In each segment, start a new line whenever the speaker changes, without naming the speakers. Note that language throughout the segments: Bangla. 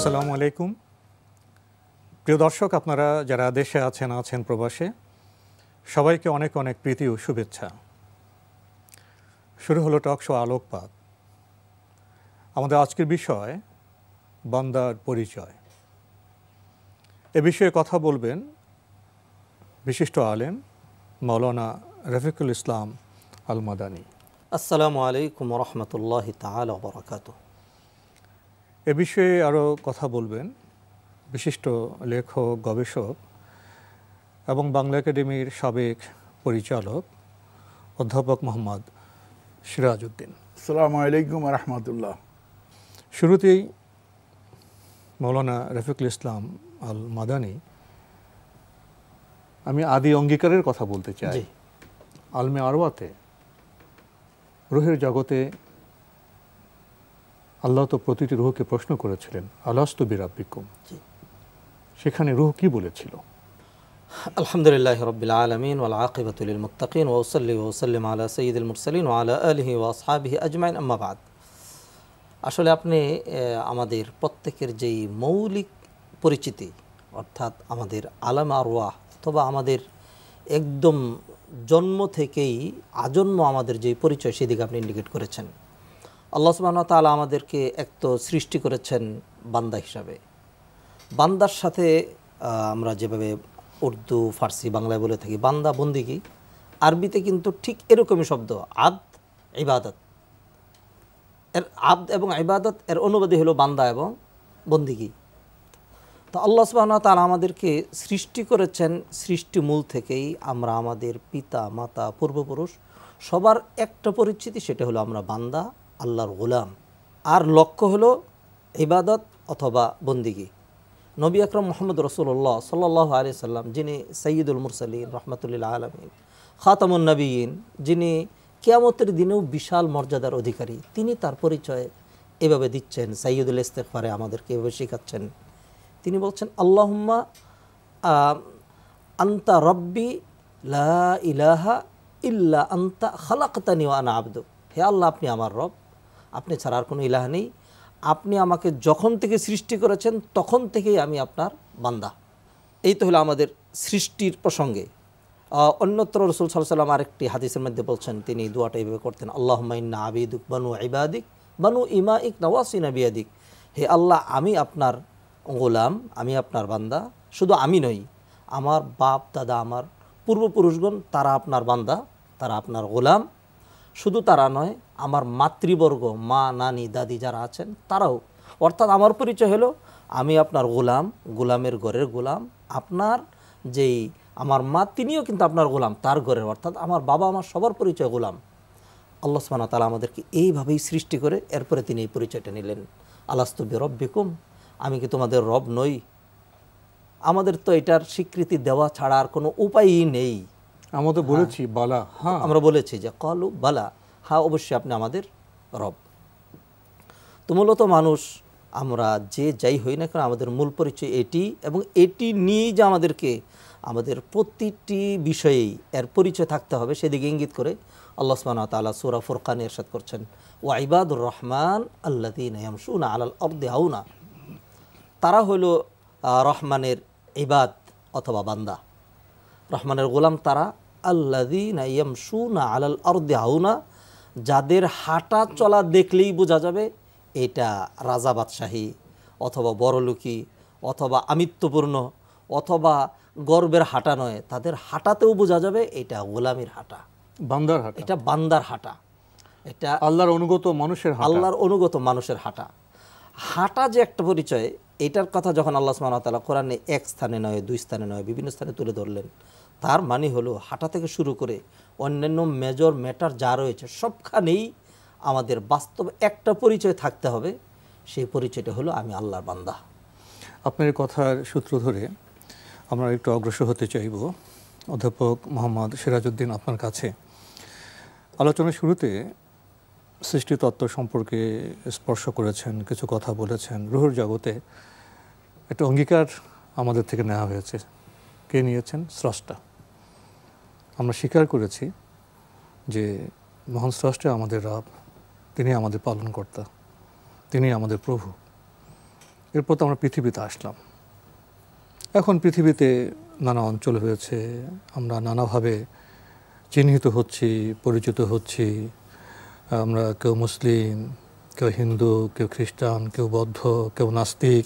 আসসালামু আলাইকুম। প্রিয় দর্শক, আপনারা যারা দেশে আছেন প্রবাসে, সবাইকে অনেক অনেক প্রীতি ও শুভেচ্ছা। শুরু হলো টক শো আলোকপাত। আমাদের আজকের বিষয় বান্দার পরিচয়। এ বিষয়ে কথা বলবেন বিশিষ্ট আলেম মাওলানা রফিকুল ইসলাম আল মাদানী।
আসসালামু আলাইকুম রহমতুল্লাহি তাআলা ওয়া বারাকাতুহু।
এ বিষয়ে আরও কথা বলবেন বিশিষ্ট লেখক, গবেষক এবং বাংলা একাডেমির সাবেক পরিচালক অধ্যাপক মোহাম্মদ সিরাজউদ্দিন।
আসসালামু আলাইকুম রহমতুল্লাহ।
শুরুতেই মাওলানা রফিকুল ইসলাম আল মাদানী, আমি আদি অঙ্গীকারের কথা বলতে চাই। আলমে আরওয়াতে, রুহের জগতে আল্লাহ তো প্রতিটি রুহকে প্রশ্ন করেছিলেন, আলাস্তু বিরাব্বিকুম। সেখানে রুহ কি বলেছিল?
আলহামদুলিল্লাহি রাব্বিল আলামিন ওয়াল আকিবাতু লিল মুত্তাকিন ওয়া উসাল্লি ওয়া উসাল্লিমু আলা সাইয়্যিদিল মুরসালিন ওয়া আলা আলিহি ওয়া আসহাবিহি আজমাইন, আম্মা বাদ। আসলে আপনি আমাদের প্রত্যেকের যেই মৌলিক পরিচিতি, অর্থাৎ আমাদের আলামে আরওয়াহ অথবা আমাদের একদম জন্ম থেকেই আজন্ম আমাদের যেই পরিচয়, সেদিকে আপনি ইন্ডিকেট করেছেন। আল্লাহ সুবহানাহু ওয়া তাআলা আমাদেরকে এক তো সৃষ্টি করেছেন বান্দা হিসাবে। বান্দার সাথে আমরা যেভাবে উর্দু, ফার্সি, বাংলায় বলে থাকি বান্দা, বন্দিগি, আরবিতে কিন্তু ঠিক এরকমই শব্দ আদ, ইবাদত। এর আদ এবং ইবাদত এর অনুবাদই হলো বান্দা এবং বন্দিগি। তো আল্লাহ সুবহানাহু ওয়া তাআলা আমাদেরকে সৃষ্টি করেছেন, সৃষ্টি মূল থেকেই আমরা আমাদের পিতা, মাতা, পূর্বপুরুষ সবার একটা পরিচিতি, সেটা হলো আমরা বান্দা, আল্লাহর গোলাম। আর লক্ষ্য হলো ইবাদত অথবা বন্দিগি। নবী আকরাম মুহাম্মদ রাসূলুল্লাহ সাল্লাল্লাহু আলাইহি সাল্লাম, যিনি সাইয়্যিদুল মুরসালিন, রাহমাতুল আলামিন, খাতামুন নবিয়্যিন, যিনি কিয়ামতের দিনেও বিশাল মর্যাদার অধিকারী, তিনি তার পরিচয় এভাবে দিচ্ছেন। সাইয়্যিদুল ইস্তিগফারে আমাদেরকে এভাবে শেখাচ্ছেন। তিনি বলছেন, আল্লাহুম্মা আনতা রব্বি লা ইলাহা ইল্লা আনতা খালাকতানি ওয়া আনা আবদুক। হে আল্লাহ, আপনি আমার রব, আপনি ছাড়া আর কোনো ইলাহ নেই। আপনি আমাকে যখন থেকে সৃষ্টি করেছেন তখন থেকেই আমি আপনার বান্দা। এই তো হলো আমাদের সৃষ্টির প্রসঙ্গে। অন্যত্র রাসূল সাল্লাল্লাহু আলাইহি ওয়াসাল্লাম আরেকটি হাদিসের মধ্যে বলছেন, তিনি দোয়াটা এইভাবে করতেন, আল্লাহুম্মা ইন্না আবিদুক বানু ইবাদিক বানু ইমাইক নওয়াসিনা বিয়াদিক। হে আল্লাহ, আমি আপনার গোলাম, আমি আপনার বান্দা। শুধু আমি নই, আমার বাপ দাদা, আমার পূর্বপুরুষগণ, তারা আপনার বান্দা, তারা আপনার গোলাম। শুধু তারা নয়, আমার মাতৃবর্গ, মা, নানি, দাদি যারা আছেন তারাও। অর্থাৎ আমার পরিচয় হলো আমি আপনার গোলাম, গোলামের ঘরের গোলাম। আপনার যেই আমার মা, তিনিও কিন্তু আপনার গোলাম, তার ঘরের। অর্থাৎ আমার বাবা, আমার সবার পরিচয় গোলাম। আল্লাহ সুবহানাহু ওয়া তাআলা আমাদেরকে এইভাবেই সৃষ্টি করে এরপরে তিনি এই পরিচয়টা নিলেন, আলাস্তু বিরাব্বিকুম, আমি কি তোমাদের রব নই? আমাদের তো এটার স্বীকৃতি দেওয়া ছাড়া আর কোনো উপায়ই নেই।
আমরা তো বলেছি বালা, হ্যাঁ,
আমরা বলেছি যে কালু বালা, হ্যাঁ অবশ্যই আপনি আমাদের রব। তো মূলত মানুষ, আমরা যে যাই হই না কেন, আমাদের মূল পরিচয় এটি, এবং এটি নিয়েই যে আমাদেরকে আমাদের প্রতিটি বিষয়েই এর পরিচয় থাকতে হবে, সেদিকে ইঙ্গিত করে আল্লাহ সুবহানাহু ওয়া তাআলা সূরা ফুরকানে ইরশাদ করছেন, ওয়া ইবাদুর রহমান আল্লাযীনা ইয়ামশুনা আলাল আরদি হাওনা। তারা হলো রহমানের ইবাদ অথবা বান্দা, রহমানের গোলাম তারা, আল্লাযীনা ইয়ামশুনা আলাল আরদি হাওনা, যাদের হাঁটা চলা দেখলেই বোঝা যাবে এটা রাজা বাদশাহী অথবা বড়লোকি অথবা আমিত্বপূর্ণ অথবা গর্বের হাঁটা নয়, তাদের হাঁটাতেও বোঝা যাবে এটা গোলামির হাঁটা,
বান্দার হাঁটা,
এটা বান্দার হাঁটা, এটা
আল্লাহর অনুগত মানুষের হাঁটা।
আল্লাহর অনুগত মানুষের হাঁটা। হাঁটা যে একটা পরিচয়, এটার কথা যখন আল্লাহ সুবহানাহু ওয়া তাআলা কোরআনে এক স্থানে নয়, দুই স্থানে নয়, বিভিন্ন স্থানে তুলে ধরলেন, তার মানে হলো হাঁটা থেকে শুরু করে অন্যান্য মেজর ম্যাটার যা রয়েছে সবখানেই আমাদের বাস্তব একটা পরিচয় থাকতে হবে। সেই পরিচয়টা হলো আমি আল্লাহর বান্দা।
আপনার কথার সূত্র ধরে আমরা একটু অগ্রসর হতে চাইব অধ্যাপক মোহাম্মদ সিরাজউদ্দিন আপনার কাছে। আলোচনার শুরুতে সৃষ্টিতত্ত্ব সম্পর্কে স্পর্শ করেছেন, কিছু কথা বলেছেন। রুহের জগতে একটা অঙ্গীকার আমাদের থেকে নেওয়া হয়েছে। কে নিয়েছেন? স্রষ্টা। আমরা স্বীকার করেছি যে মহান স্রষ্টা আমাদের রব, তিনি আমাদের পালনকর্তা, তিনি আমাদের প্রভু। এরপর তো আমরা পৃথিবীতে আসলাম। এখন পৃথিবীতে নানা অঞ্চল হয়েছে, আমরা নানাভাবে চিহ্নিত হচ্ছি, পরিচিত হচ্ছি। আমরা কেউ মুসলিম, কেউ হিন্দু, কেউ খ্রিস্টান, কেউ বৌদ্ধ, কেউ নাস্তিক,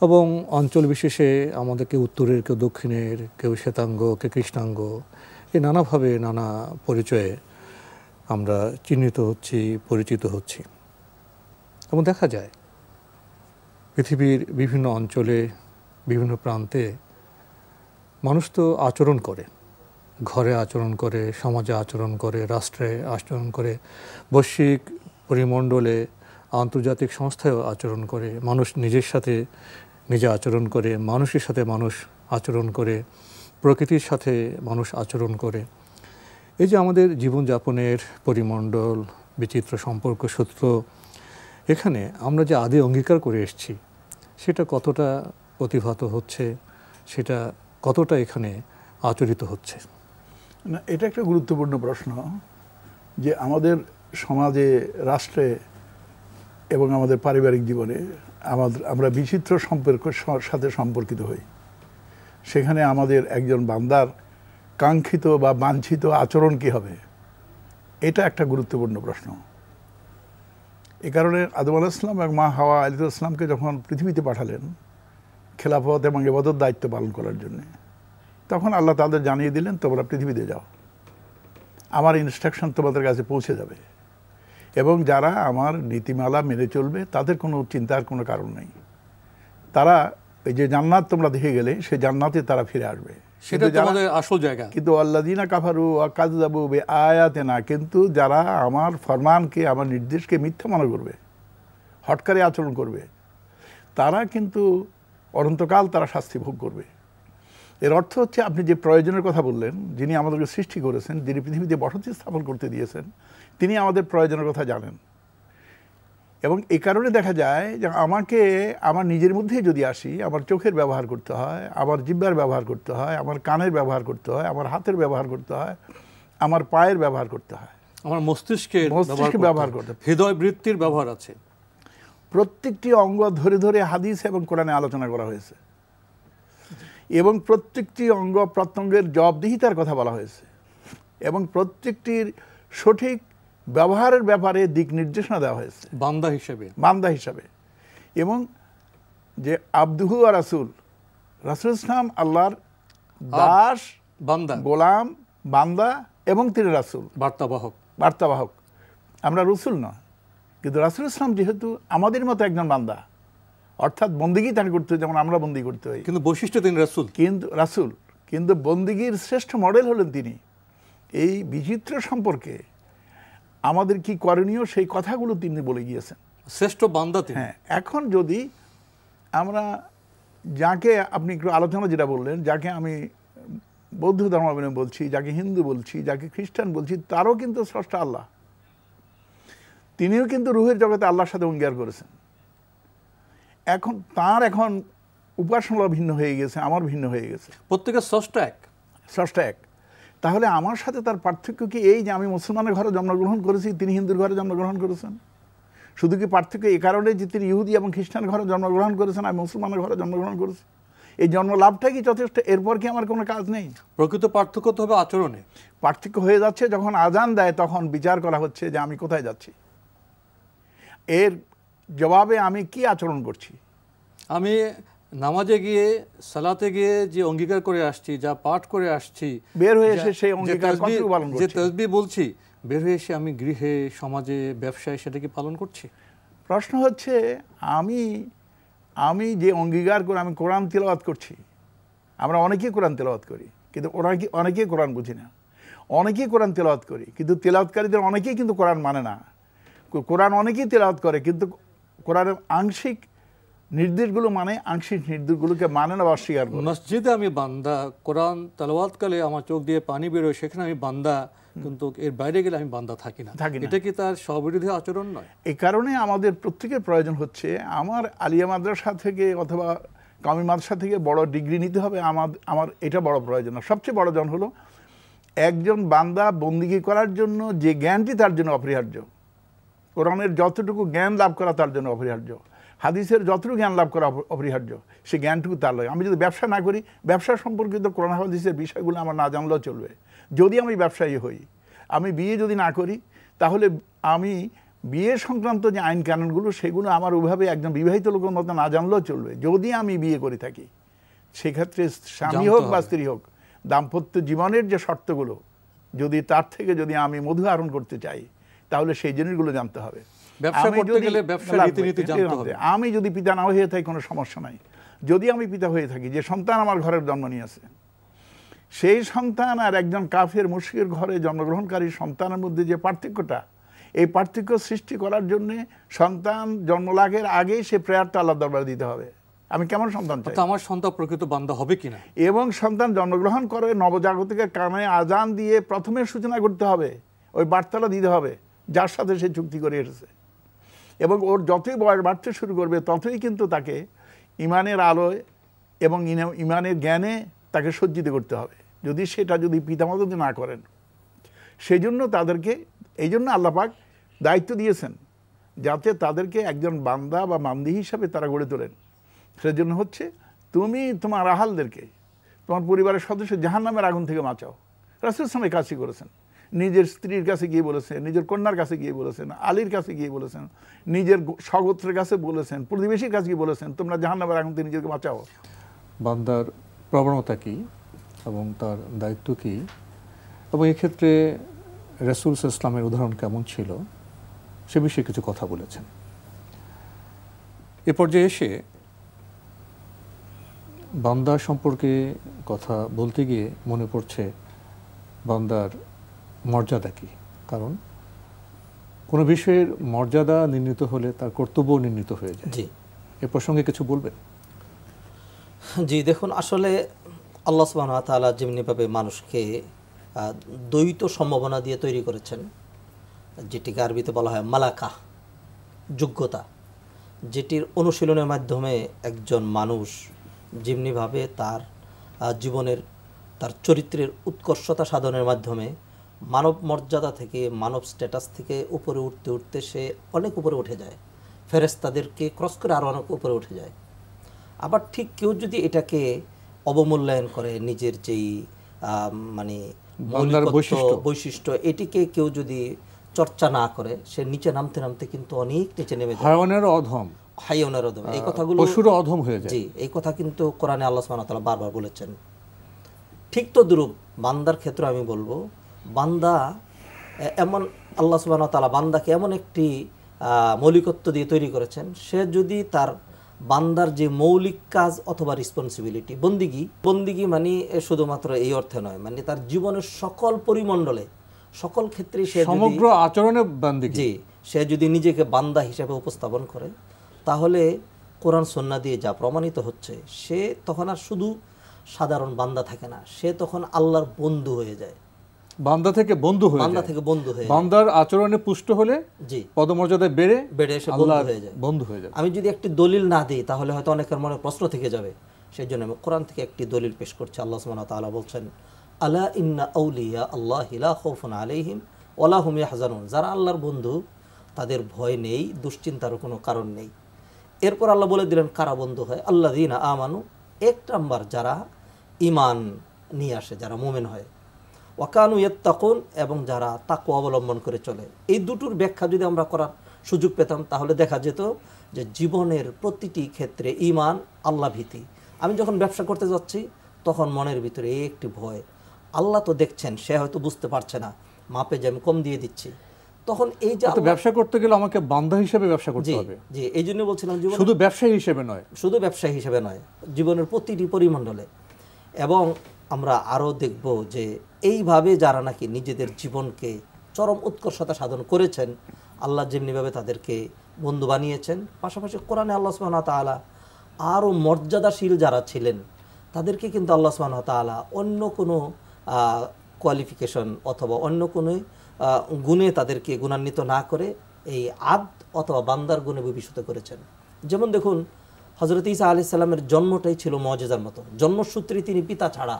এবং অঞ্চল বিশেষে আমাদের কেউ উত্তরের, কেউ দক্ষিণের, কেউ শ্বেতাঙ্গ, কেউ কৃষ্ণাঙ্গ, এই নানাভাবে নানা পরিচয়ে আমরা চিহ্নিত হচ্ছি, পরিচিত হচ্ছি। এবং দেখা যায় পৃথিবীর বিভিন্ন অঞ্চলে, বিভিন্ন প্রান্তে মানুষ তো আচরণ করে, ঘরে আচরণ করে, সমাজে আচরণ করে, রাষ্ট্রে আচরণ করে, বৈশ্বিক পরিমণ্ডলে, আন্তর্জাতিক সংস্থায়ও আচরণ করে। মানুষ নিজের সাথে নিজে আচরণ করে, মানুষের সাথে মানুষ আচরণ করে, প্রকৃতির সাথে মানুষ আচরণ করে। এই যে আমাদের জীবনযাপনের পরিমণ্ডল, বিচিত্র সম্পর্ক সূত্র, এখানে আমরা যে আদি অঙ্গীকার করে এসেছি সেটা কতটা প্রতিভাত হচ্ছে, সেটা কতটা এখানে আচরিত হচ্ছে?
না, এটা একটা গুরুত্বপূর্ণ প্রশ্ন যে আমাদের সমাজে, রাষ্ট্রে এবং আমাদের পারিবারিক জীবনে আমরা বিচিত্র সম্পর্কের সাথে সম্পর্কিত হই। সেখানে আমাদের একজন বান্দার কাঙ্ক্ষিত বা বাঞ্ছিত আচরণ কী হবে, এটা একটা গুরুত্বপূর্ণ প্রশ্ন। এ কারণে আদম আলাইহিস সালাম এবং মা হাওয়া আলাইহিস সালামকে যখন পৃথিবীতে পাঠালেন খেলাফত এবং ইবাদত দায়িত্ব পালন করার জন্য, তখন আল্লাহ তাদের জানিয়ে দিলেন, তোমরা পৃথিবীতে যাও, আমার ইনস্ট্রাকশন তোমাদের কাছে পৌঁছে যাবে, এবং যারা আমার নীতিমালা মেনে চলবে তাদের কোনো চিন্তার কোনো কারণ নেই। তারা এই যে জান্নাত তোমরা দেখে গেলে, সেই জান্নাতে তারা ফিরে আসবে,
সেটা তোমাদের আসল জায়গা।
কিন্তু আল্লাযীনা কাফারু ওয়া কাযযাবু বিআয়াতিনা, কিন্তু যারা আমার ফরমানকে, আমার নির্দেশকে মিথ্যা মনে করবে, হঠকারী আচরণ করবে, তারা কিন্তু অনন্তকাল তারা শাস্তি ভোগ করবে। এর অর্থ হচ্ছে, আপনি যে প্রয়োজনের কথা বললেন, যিনি আমাদেরকে সৃষ্টি করেছেন, যিনি পৃথিবীতে বসতি স্থাপন করতে দিয়েছেন, তিনি আমাদের প্রয়োজনের কথা জানেন। এবং এই কারণে দেখা যায় যে আমাকে আমার নিজের মধ্যেই যদি আসি, আমার চোখের ব্যবহার করতে হয়, আমার জিহ্বার ব্যবহার করতে হয়, আমার কানের ব্যবহার করতে হয়, আমার হাতের ব্যবহার করতে হয়, আমার পায়ের ব্যবহার করতে হয়,
আমার মস্তিষ্কের
ব্যবহার করতে হয়,
হৃদয় বৃত্তির ব্যবহার আছে।
প্রত্যেকটি অঙ্গ ধরে ধরে হাদিস এবং কোরআনে আলোচনা করা হয়েছে, এবং প্রত্যেকটি অঙ্গ প্রত্যঙ্গের জবাবদিহিতার কথা বলা হয়েছে, এবং প্রত্যেকটির সঠিক ব্যবহারের ব্যাপারে দিক নির্দেশনা দেওয়া হয়েছে বান্দা হিসাবে। এবং যে আব্দুহু আর রাসূল, রাসূল ইসলাম আল্লাহর দাস,
বান্দা,
গোলাম, বান্দা, এবং তিনি রাসূল, বার্তাবাহক। আমরা রসুল নয়, কিন্তু রাসূল ইসলাম যেহেতু আমাদের মতো একজন বান্দা, অর্থাৎ বন্দিগি তাকে করতে হয় যেমন আমরা বন্দি করতে হয়,
কিন্তু বৈশিষ্ট্য তিনি
রাসূল, কিন্তু বন্দিগির শ্রেষ্ঠ মডেল হলেন তিনি। এই বিচিত্র সম্পর্কে আমাদের কি করণীয়, সেই কথাগুলো তিনি বলে গিয়েছেন,
শ্রেষ্ঠ বান্দা তিনি।
হ্যাঁ, এখন যদি আমরা যাকে আপনি একটু আলোচনা যেটা বললেন, যাকে আমি বৌদ্ধ ধর্মাবলম্বী বলছি, যাকে হিন্দু বলছি, যাকে খ্রিস্টান বলছি, তারও কিন্তু স্রষ্টা আল্লাহ। তিনিও কিন্তু রুহের জগতে আল্লাহর সাথে অঙ্গীকার করেছেন। এখন এখন উপাসনা ভিন্ন হয়ে গেছে, আমার ভিন্ন হয়ে গেছে,
প্রত্যেকের স্রষ্টা এক।
তাহলে আমার সাথে তার পার্থক্য কি এই যে আমি মুসলমানের ঘরে জন্মগ্রহণ করেছি, তিনি হিন্দুর ঘরে জন্মগ্রহণ করেছেন? শুধু কি পার্থক্য এই কারণে যে তিনি ইহুদি এবং খ্রিস্টান ঘরে জন্মগ্রহণ করেছেন, আমি মুসলমানের ঘরে জন্মগ্রহণ করেছি? এই জন্ম লাভটা কি যথেষ্ট? এরপর কি আমার কোনো কাজ নেই?
প্রকৃত পার্থক্য তো হবে আচরণে।
পার্থক্য হয়ে যাচ্ছে যখন আজান দেয়, তখন বিচার করা হচ্ছে যে আমি কোথায় যাচ্ছি, এর জবাবে আমি কি আচরণ করছি।
আমি নামাজে গিয়ে, সালাতে গিয়ে যে অঙ্গীকার করে আসছি, যা পাঠ করে আসছি,
বের হয়ে এসে সেই অঙ্গীকার কতটুকু পালন করছি?
যে তাসবিহ বলছি, বের হয়ে এসে আমি গৃহে, সমাজে, ব্যবসায় সেটা কি পালন করছি?
প্রশ্ন হচ্ছে, আমি যে অঙ্গীকার করে আমি কোরআন তেলাওয়াত করছি, আমরা অনেকেই কোরআন তেলাওয়াত করি, কিন্তু অনেকেই কোরআন বুঝি না। অনেকেই কোরআন তেলাওয়াত করি, কিন্তু তেলাওয়াতকারীদের অনেকেই কিন্তু কোরআন মানে না। কোরআন অনেকেই তেলাওয়াত করে, কিন্তু কোরআনের আংশিক নির্দেশগুলো মানে, আংশিক নির্দেশগুলোকে মানে না বা অস্বীকার করে।
মসজিদে আমি বান্দা, কোরআন তেলাওয়াতকালে আমার চোখ দিয়ে পানি বেরোয়, সেখানে আমি বান্দা, কিন্তু এর বাইরে গেলে আমি বান্দা থাকি না। এটা কি তার স্ববিরোধী আচরণ নয়?
এই কারণে আমাদের প্রত্যেকের প্রয়োজন হচ্ছে, আমার আলিয়া মাদ্রাসা থেকে অথবা কামি মাদ্রাসা থেকে বড় ডিগ্রি নিতে হবে, আমার এটা বড় প্রয়োজন না। সবচেয়ে বড় জন হলো একজন বান্দা বন্দিগি করার জন্য যে জ্ঞানটি তার জন্য অপরিহার্য, কোরআনের যতটুকু জ্ঞান লাভ করা তার জন্য অপরিহার্য, হাদিসের যতটুকু জ্ঞান লাভ করা অপরিহার্য, সে জ্ঞানটুকু তার লাগে। আমি যদি ব্যবসা না করি, ব্যবসা সম্পর্কিত কোরআন হাদিসের বিষয়গুলো আমার না জানলেও চলবে। যদি আমি ব্যবসায়ী হই, আমি বিয়ে যদি না করি, তাহলে আমি বিয়ে সংক্রান্ত যে আইন কানুনগুলো সেগুলো আমার ওইভাবে একজন বিবাহিত লোকের মতো না জানলেও চলবে। যদি আমি বিয়ে করে থাকি, সেক্ষেত্রে স্বামী হোক বা স্ত্রী হোক, দাম্পত্য জীবনের যে শর্তগুলো, যদি তার থেকে যদি আমি মধু আহরণ করতে চাই, তাহলে সেই জিনিসগুলো জানতে হবে। আমি যদি পিতা না হয়ে থাকি কোনো সমস্যা নাই। যদি আমি পিতা হয়ে থাকি, যে সন্তান আমার ঘরের জন্ম নিয়েছে, সেই সন্তান আর একজন কাফের মুশরিকের ঘরে জন্মগ্রহণকারী সন্তানের মধ্যে যে পার্থক্যটা, এই পার্থক্য সৃষ্টি করার জন্য সন্তান জন্মলাভের আগেই সে প্রেয়ারটা আল্লাহর দরবারে দিতে হবে। আমি কেমন সন্তান চাই,
আমার সন্তান প্রকৃত বান্দা হবে কিনা,
এবং সন্তান জন্মগ্রহণ করে নবজাগতিকের কানে আজান দিয়ে প্রথমে সূচনা করতে হবে, ওই বার্তাটা দিতে হবে যার সাথে সে চুক্তি করে এসেছে। এবং ওর যতই বয়স বাড়তে শুরু করবে, ততই কিন্তু তাকে ইমানের আলোয় এবং ইমানের জ্ঞানে তাকে সজ্জিত করতে হবে। যদি সেটা যদি পিতামাতা যদি না করেন, সেই জন্য তাদেরকে, এই জন্য আল্লাহ পাক দায়িত্ব দিয়েছেন যাতে তাদেরকে একজন বান্দা বা মান্দি হিসাবে তারা গড়ে তোলেন। সেজন্য হচ্ছে তুমি তোমার আহালদেরকে, তোমার পরিবারের সদস্য জাহান্নামের আগুন থেকে বাঁচাও। রাসূল সাল্লাল্লাহু কাছে করেছেন, নিজের স্ত্রীর কাছে গিয়ে বলেছেন, নিজের কন্যার কাছে গিয়ে বলেছেন, আলীর কাছে গিয়ে বলেছেন, নিজের স্বগোত্রের কাছে বলেছেন, প্রতিবেশীর কাছে গিয়ে বলেছেন, তোমরা জাহান্নামের আগুন থেকে নিজেকে বাঁচাও।
বান্দার প্রবণতা কি এবং তার দায়িত্ব কি, এবং এক্ষেত্রে রাসূল সাল্লাল্লাহু আলাইহি ওয়াসাল্লামের উদাহরণ কেমন ছিল, সে বিষয়ে কিছু কথা বলেছেন। এ পর্যায়ে এসে বান্দা সম্পর্কে কথা বলতে গিয়ে মনে পড়ছে বান্দার মর্যাদা কি। কারণ কোনো বিষয়ের মর্যাদা নির্ণীত হলে তার কর্তব্য নির্ণীত হয়ে যায়।
জি,
এ প্রসঙ্গে কিছু বলবেন?
জি, দেখুন, আসলে আল্লাহ সুবহানাহু ওয়া তাআলা যেমনিভাবে মানুষকে দ্বৈত সম্ভাবনা দিয়ে তৈরি করেছেন, যেটিকে আরবিতে বলা হয় মালাকা, যোগ্যতা, যেটির অনুশীলনের মাধ্যমে একজন মানুষ যেমনিভাবে তার জীবনের, তার চরিত্রের উৎকর্ষতা সাধনের মাধ্যমে মানব মর্যাদা থেকে, মানব স্ট্যাটাস থেকে উপরে উঠতে উঠতে সে অনেক উপরে উঠে যায়, ফেরেশতাদেরকে ক্রস করে আরও অনেক উপরে উঠে যায়। আবার ঠিক কেউ যদি এটাকে অবমূল্যায়ন করে, নিজের যেই মানে বৈশিষ্ট্য, এটিকে কেউ যদি চর্চা না করে, সে নিচে নামতে নামতে কিন্তু অনেক নিচে নেমে যায়, হায়াওয়ানের অধম, এই কথাগুলো
পশুরও অধম হয়ে যায়।
জি, এই কথা কিন্তু কোরআনে আল্লাহ সুবহানাহু ওয়া তাআলা বারবার বলেছেন। ঠিক তো দ্রুপ বান্দার ক্ষেত্রে আমি বলবো, বান্দা এমন, আল্লাহ সুবহানাহু ওয়া তাআলা বান্দাকে এমন একটি মৌলিকত্ব দিয়ে তৈরি করেছেন, সে যদি তার বান্দার যে মৌলিক কাজ অথবা রেসপন্সিবিলিটি, বন্দিগি মানে শুধুমাত্র এই অর্থে নয়, মানে তার জীবনের সকল পরিমণ্ডলে, সকল ক্ষেত্রে সে
সমগ্র আচরণে বান্দিগি,
জি, সে যদি নিজেকে বান্দা হিসেবে উপস্থাপন করে, তাহলে কোরআন সুন্নাহ দিয়ে যা প্রমাণিত হচ্ছে, সে তখন আর শুধু সাধারণ বান্দা থাকে না, সে তখন আল্লাহর বন্ধু হয়ে যায়।
বান্দা থেকে বন্ধু হয়ে যায়। বান্দার আচরণে পুষ্ট হলে জি পদমর্যাদায় বেড়ে সে বন্ধু হয়ে যায়।
আমি যদি একটি দলিল না দিই, তাহলে হয়তো অনেকের মনে প্রশ্ন থেকে যাবে। সেই জন্য আমি কোরআন থেকে একটি দলিল পেশ করছি। আল্লাহ সুবহানাহু ওয়া তাআলা বলছেন, আলা ইন্না আউলিয়া আল্লাহি লা খাউফুন আলাইহিম ওয়া লা হুম ইয়াহজানুন, যারা আল্লাহর বন্ধু তাদের ভয় নেই, দুশ্চিন্তার কোনো কারণ নেই। এরপর আল্লাহ বলে দিলেন কারা বন্ধু হয়, আল্লাযীনা আমানু, এক নাম্বার যারা ঈমান নিয়ে আসে, যারা মুমিন হয়, ওয়াকানু ইয়াত্তাকুন, এবং যারা তাকওয়া অবলম্বন করে চলে। এই দুটোর ব্যাখ্যা যদি আমরা করার সুযোগ পেতাম, তাহলে দেখা যেত যে জীবনের প্রতিটি ক্ষেত্রে ঈমান, আল্লাহ ভীতি। আমি যখন ব্যবসা করতে যাচ্ছি, তখন মনের ভিতরে একটি ভয়, আল্লাহ তো দেখছেন, সে হয়তো বুঝতে পারছে না, মাপে যে আমি কম দিয়ে দিচ্ছি। তখন এই যে
ব্যবসা করতে গেলে আমাকে বান্দা হিসেবে ব্যবসা করতে হবে।
জি, এই জন্য বলছিলাম
শুধু ব্যবসায়ী হিসেবে নয়,
জীবনের প্রতিটি পরিমণ্ডলে। এবং আমরা আরও দেখব যে এইভাবে যারা নাকি নিজেদের জীবনকে চরম উৎকর্ষতা সাধন করেছেন, আল্লাহ যেমনিভাবে তাদেরকে বন্ধু বানিয়েছেন, পাশাপাশি কোরআনে আল্লাহ সুবহানাহু ওয়া তাআলা আরও মর্যাদাশীল যারা ছিলেন, তাদেরকে কিন্তু আল্লাহ সুবহানাহু ওয়া তাআলা অন্য কোনো কোয়ালিফিকেশন অথবা অন্য কোনো গুণে তাদেরকে গুণান্বিত না করে এই আব্দ অথবা বান্দার গুণে বিভূষিত করেছেন। যেমন দেখুন, হযরত ঈসা আলাইহিস সালামের জন্মটাই ছিল মুআজিজার মতো। জন্মসূত্রে তিনি পিতা ছাড়া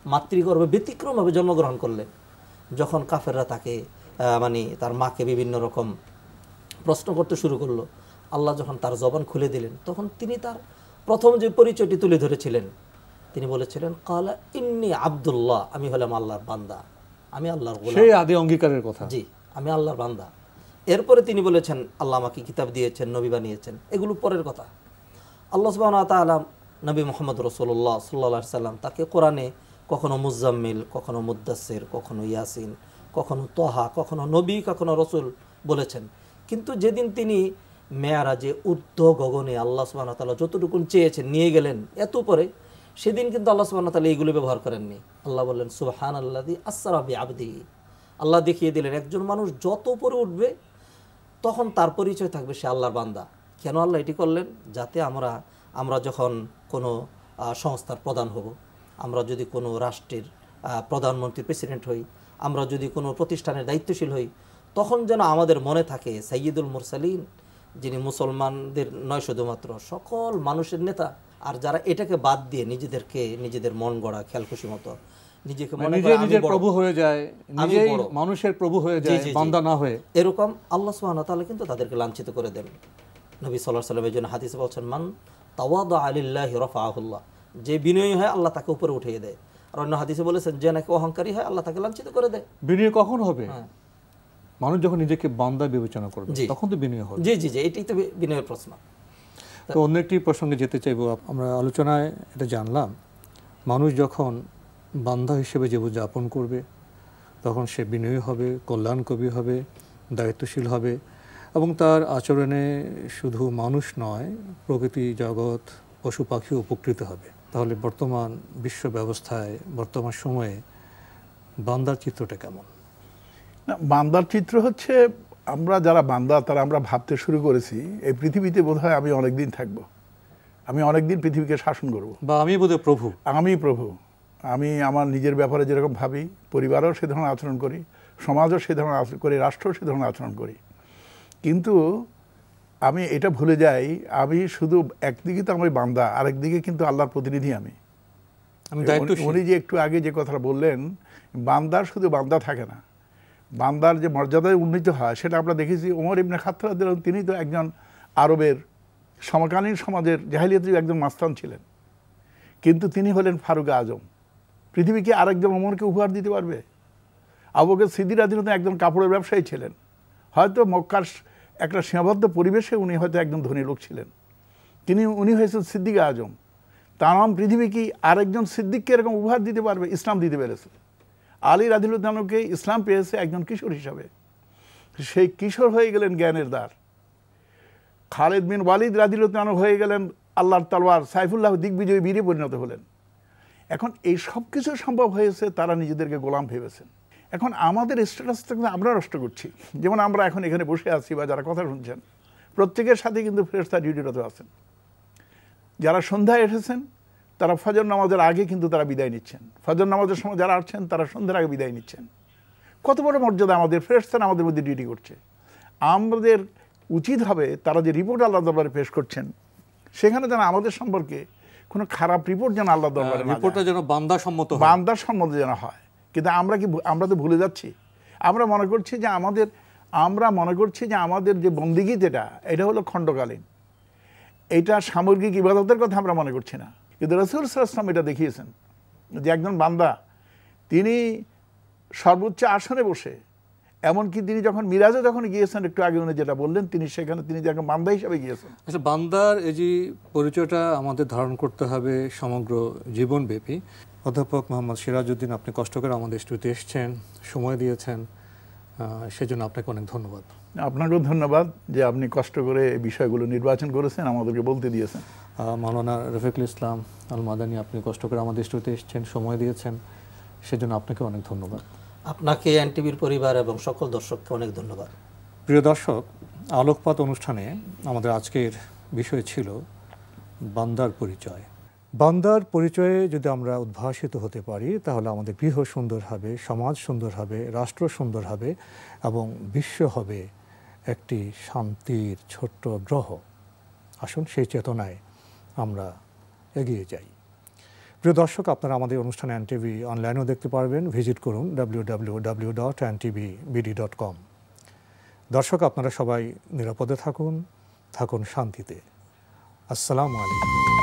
মাতৃগর্ভে ব্যতিক্রমভাবে জন্মগ্রহণ করলেন। যখন কাফেররা তাকে মানে তার মাকে বিভিন্ন রকম প্রশ্ন করতে শুরু করলো, আল্লাহ যখন তার জবান খুলে দিলেন, তখন তিনি তার প্রথম যে পরিচয়টি তুলে ধরেছিলেন, তিনি বলেছিলেন কালা ইন্নী আব্দুল্লাহ, আমি হলাম আল্লাহর বান্দা, আমি আল্লাহর গোলাম।
সেই আদি অঙ্গীকারের কথা।
জি, আমি আল্লাহর বান্দা। এরপরে তিনি বলেছেন আল্লাহ আমাকে কিতাব দিয়েছেন, নবী বানিয়েছেন, এগুলো পরের কথা। আল্লাহ সুবহানাহু ওয়া তাআলা নবী মুহাম্মদ রাসূলুল্লাহ সাল্লাল্লাহু আলাইহি সাল্লাম তাকে কোরআনে কখনো মুজাম্মিল, কখনো মুদ্দাসসির, কখনো ইয়াসিন, কখনো তহা, কখনো নবী, কখনো রসুল বলেছেন। কিন্তু যেদিন তিনি মেয়ারাজে ঊর্ধ্ব গগনে আল্লাহ সুবহানাহু ওয়া তাআলা যতটুকু চেয়েছেন নিয়ে গেলেন, এত উপরে, সেদিন কিন্তু আল্লাহ সুবহানাহু ওয়া তাআলা এইগুলো ব্যবহার করেননি। আল্লাহ বললেন সুবহানাল্লাযী আসরা বিআবদিহি, আল্লাহ দেখিয়ে দিলেন একজন মানুষ যত উপরে উঠবে তখন তার পরিচয় থাকবে সে আল্লাহর বান্দা। কেন আল্লাহ এটি করলেন? যাতে আমরা যখন কোনো সংস্থার প্রধান হব, আমরা যদি কোনো রাষ্ট্রের প্রধানমন্ত্রী, প্রেসিডেন্ট হই, আমরা যদি কোনো প্রতিষ্ঠানের দায়িত্বশীল হই, তখন যেন আমাদের মনে থাকে সাইয়্যিদুল মুরসালিন, যিনি মুসলমানদের নয় শুধুমাত্র সকল মানুষের নেতা। আর যারা এটাকে বাদ দিয়ে নিজেদের মন গড়া খেয়াল খুশি মতো নিজেকে মনে করে
নিজের প্রভু হয়ে যায়, নিজেই মানুষের প্রভু হয়ে যায়, বান্দা না হয়ে,
এরকম আল্লাহ সুবহানাহু ওয়া তাআলা কিন্তু তাদেরকে লাঞ্ছিত করে দেন। নবী সাল্লাল্লাহু আলাইহি ওয়াসাল্লামের জন্য হাদিসে বলছেন মান তাওয়াদা লিল্লাহি রাফাআহুল্লাহ, যে বিনয়ী হয় আল্লাহ তাকে উপরে উঠিয়ে দেয়। আর অন্য হাদিসে বলেছেন যে নাকি অহংকারী হয় আল্লাহ তাকে লাঞ্ছিত করে দেয়।
বিনয় কখন হবে? মানুষ যখন নিজেকে বান্দা বিবেচনা করবে তখন তো বিনয় হবে।
জি জি জি, এটাই তো বিনয়ের প্রশ্ন।
তো অন্য একটি প্রসঙ্গে যেতে চাইব। আমরা আলোচনায় এটা জানলাম, মানুষ যখন বান্দা হিসেবে জীবনযাপন করবে তখন সে বিনয়ী হবে, কল্যাণকবি হবে, দায়িত্বশীল হবে, এবং তার আচরণে শুধু মানুষ নয়, প্রকৃতি জগৎ, পশু পাখিও উপকৃত হবে। তাহলে বর্তমান বিশ্ব ব্যবস্থায়, বর্তমান সময়ে বান্দার চিত্রটা কেমন?
না, বান্দার চিত্র হচ্ছে আমরা যারা বান্দা তারা আমরা ভাবতে শুরু করেছি এই পৃথিবীতে বোধহয় আমি অনেকদিন থাকবো, আমি অনেকদিন পৃথিবীকে শাসন করব,
বা আমি বোধহয় প্রভু,
আমি প্রভু। আমি আমার নিজের ব্যাপারে যেরকম ভাবি, পরিবারও সে ধরনের আচরণ করি, সমাজও সে ধরনের আচরণ করি, রাষ্ট্রও সে ধরনের আচরণ করি। কিন্তু আমি এটা ভুলে যাই আমি শুধু একদিকে তো আমি বান্দা, আরেকদিকে কিন্তু আল্লাহর প্রতিনিধি। আমি উনি যে একটু আগে যে কথাটা বললেন, বান্দার শুধু বান্দা থাকে না, বান্দার যে মর্যাদায় উন্নীত হয় সেটা আমরা দেখেছি। ওমর ইবনে খাত্তাব রাদিয়াল্লাহু আনহু তিনি তো একজন আরবের সমকালীন সমাজের জাহেলিয়াতের একজন মাস্তান ছিলেন, কিন্তু তিনি হলেন ফারুক আজম। পৃথিবীকে আরেকজন ওমরকে উপহার দিতে পারবে? আবু বকর সিদ্দিক রাদিয়াল্লাহু আনহু একজন কাপড়ের ব্যবসায়ী ছিলেন, হয়তো মক্কার একটা সীমাবদ্ধ পরিবেশে উনি হয়তো একজন ধনী লোক ছিলেন, উনি হয়েছেন সিদ্দিক আজম। তামাম পৃথিবী কি আরেকজন সিদ্দিককে এরকম উপহার দিতে পারবে? ইসলাম দিতে পেরেছে। আলী রাদিয়াল্লাহু আনহুকে ইসলাম পেয়েছে একজন কিশোর হিসাবে, সেই কিশোর হয়ে গেলেন জ্ঞানের দ্বার। খালিদ বিন ওয়ালিদ রাদিয়াল্লাহু আনহু হয়ে গেলেন আল্লাহর তলোয়ার, সাইফুল্লাহ দিগ্বিজয়ী বীরে পরিণত হলেন। এখন এই সব কিছু সম্ভব হয়েছে তারা নিজেদেরকে গোলাম ভেবেছেন। এখন আমাদের স্ট্যাটাসটা কিন্তু আমরা নষ্ট করছি। যেমন আমরা এখন এখানে বসে আছি বা যারা কথা শুনছেন, প্রত্যেকের সাথে কিন্তু ফেরেশতা ডিউটিরত আছেন। যারা সন্ধ্যায় এসেছেন তারা ফজর নামাজের আগে কিন্তু তারা বিদায় নিচ্ছেন, ফজর নামাজের সময় যারা আসছেন তারা সন্ধ্যার আগে বিদায় নিচ্ছেন। কত বড় মর্যাদা আমাদের, ফেরেশতারা আমাদের মধ্যে ডিউটি করছে। আমাদের উচিত হবে তারা যে রিপোর্ট আল্লাহ দরবারে পেশ করছেন সেখানে যেন আমাদের সম্পর্কে কোনো খারাপ রিপোর্ট যেন আল্লাহ দরবারে,
রিপোর্টটা যেন বান্দাসম্মত হয়,
বান্দাসম্মত যেন হয়। কিন্তু আমরা তো ভুলে যাচ্ছি। আমরা মনে করছি যে আমাদের যে বন্দিগি যেটা, এটা হলো খণ্ডকালীন, এটা সামগ্রিক ইবাদতের কথা আমরা মনে করছি না। কিন্তু রাসূল সাল্লাল্লাহু আলাইহি ওয়াসাল্লাম এটা দেখিয়েছেন যে একজন বান্দা তিনি সর্বোচ্চ আসনে বসে, এমনকি তিনি যখন মিরাজে যখন গিয়েছেন, একটু আগে উনি যেটা বললেন, তিনি যখন বান্দা হিসাবে গিয়েছেন।
আচ্ছা, বান্দার এই যে পরিচয়টা আমাদের ধারণ করতে হবে সমগ্র জীবনব্যাপী। অধ্যাপক মোহাম্মদ সিরাজউদ্দিন, আপনি কষ্ট করে আমাদের স্টুডিওতে এসেছেন, সময় দিয়েছেন, সেজন্য আপনাকে অনেক ধন্যবাদ।
আপনাকেও ধন্যবাদ যে আপনি কষ্ট করে এই বিষয়গুলো নির্বাচন করেছেন, আমাদেরকে বলতে দিয়েছেন।
মাওলানা রফিকুল ইসলাম আল মাদানী, আপনি কষ্ট করে আমাদের স্টুডিওতে এসেছেন, সময় দিয়েছেন, সেজন্য আপনাকে অনেক ধন্যবাদ।
আপনাকে এনটিভির পরিবার এবং সকল দর্শককে অনেক ধন্যবাদ।
প্রিয় দর্শক, আলোকপাত অনুষ্ঠানে আমাদের আজকের বিষয় ছিল বান্দার পরিচয়। বান্দার পরিচয়ে যদি আমরা উদ্ভাসিত হতে পারি তাহলে আমাদের গৃহ সুন্দর হবে, সমাজ সুন্দর হবে, রাষ্ট্র সুন্দর হবে এবং বিশ্ব হবে একটি শান্তির ছোট্ট গ্রহ। আসুন সেই চেতনায় আমরা এগিয়ে যাই। প্রিয় দর্শক, আপনারা আমাদের অনুষ্ঠানে এনটিভি অনলাইনেও দেখতে পারবেন। ভিজিট করুন www.ntvbd.com। দর্শক, আপনারা সবাই নিরাপদে থাকুন, থাকুন শান্তিতে। আসসালামু আলাইকুম।